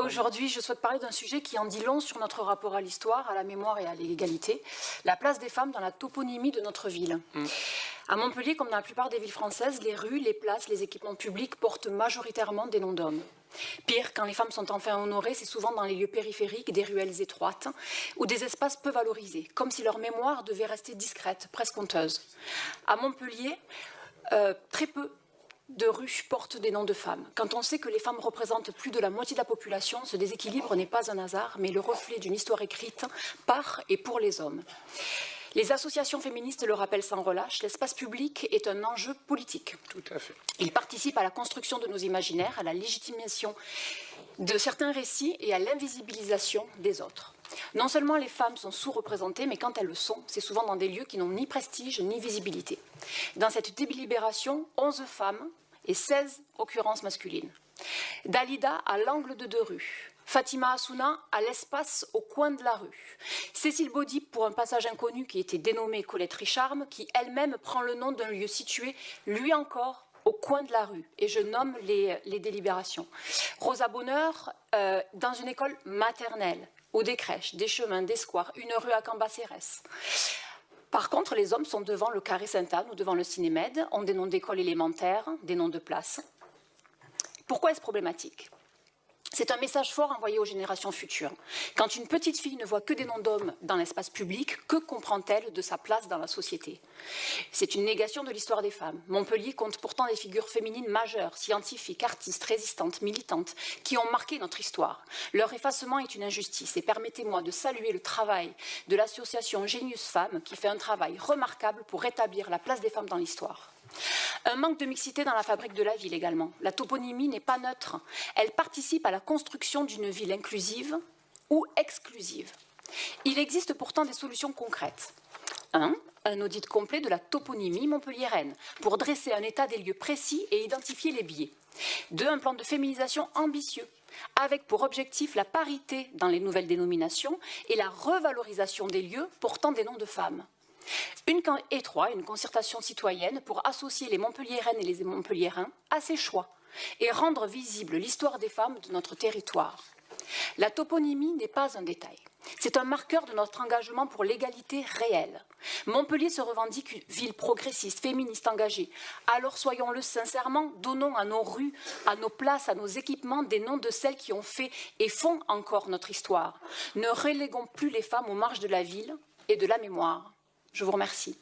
Aujourd'hui, je souhaite parler d'un sujet qui en dit long sur notre rapport à l'histoire, à la mémoire et à l'égalité, la place des femmes dans la toponymie de notre ville. À Montpellier, comme dans la plupart des villes françaises, les rues, les places, les équipements publics portent majoritairement des noms d'hommes. Pire, quand les femmes sont enfin honorées, c'est souvent dans les lieux périphériques, des ruelles étroites, ou des espaces peu valorisés, comme si leur mémoire devait rester discrète, presque honteuse. À Montpellier, très peu de rues portent des noms de femmes. Quand on sait que les femmes représentent plus de la moitié de la population, ce déséquilibre n'est pas un hasard, mais le reflet d'une histoire écrite par et pour les hommes. Les associations féministes le rappellent sans relâche, l'espace public est un enjeu politique. Tout à fait. Il participe à la construction de nos imaginaires, à la légitimation de certains récits et à l'invisibilisation des autres. Non seulement les femmes sont sous-représentées, mais quand elles le sont, c'est souvent dans des lieux qui n'ont ni prestige ni visibilité. Dans cette délibération, 11 femmes et 16 occurrences masculines. Dalida à l'angle de 2 rues. Fatima Assouna à l'espace au coin de la rue. Cécile Baudy pour un passage inconnu qui était dénommé Colette Richarme, qui elle-même prend le nom d'un lieu situé, lui encore, au coin de la rue. Et je nomme les délibérations. Rosa Bonheur dans une école maternelle, ou des crèches, des chemins, des squares, une rue à Cambacérès. Par contre, les hommes sont devant le Carré Sainte-Anne ou devant le Cinémed, ont des noms d'écoles élémentaires, des noms de places. Pourquoi est-ce problématique ? C'est un message fort envoyé aux générations futures. Quand une petite fille ne voit que des noms d'hommes dans l'espace public, que comprend-elle de sa place dans la société? C'est une négation de l'histoire des femmes. Montpellier compte pourtant des figures féminines majeures, scientifiques, artistes, résistantes, militantes, qui ont marqué notre histoire. Leur effacement est une injustice et permettez-moi de saluer le travail de l'association Genius Femmes qui fait un travail remarquable pour rétablir la place des femmes dans l'histoire. Un manque de mixité dans la fabrique de la ville également. La toponymie n'est pas neutre. Elle participe à la construction d'une ville inclusive ou exclusive. Il existe pourtant des solutions concrètes. 1. Un audit complet de la toponymie montpelliéraine pour dresser un état des lieux précis et identifier les biais. 2. Un plan de féminisation ambitieux avec pour objectif la parité dans les nouvelles dénominations et la revalorisation des lieux portant des noms de femmes. Et 3, une concertation citoyenne pour associer les Montpelliéraines et les Montpelliérains à ces choix et rendre visible l'histoire des femmes de notre territoire. La toponymie n'est pas un détail. C'est un marqueur de notre engagement pour l'égalité réelle. Montpellier se revendique une ville progressiste, féministe, engagée. Alors soyons-le sincèrement, donnons à nos rues, à nos places, à nos équipements des noms de celles qui ont fait et font encore notre histoire. Ne reléguons plus les femmes aux marges de la ville et de la mémoire. Je vous remercie.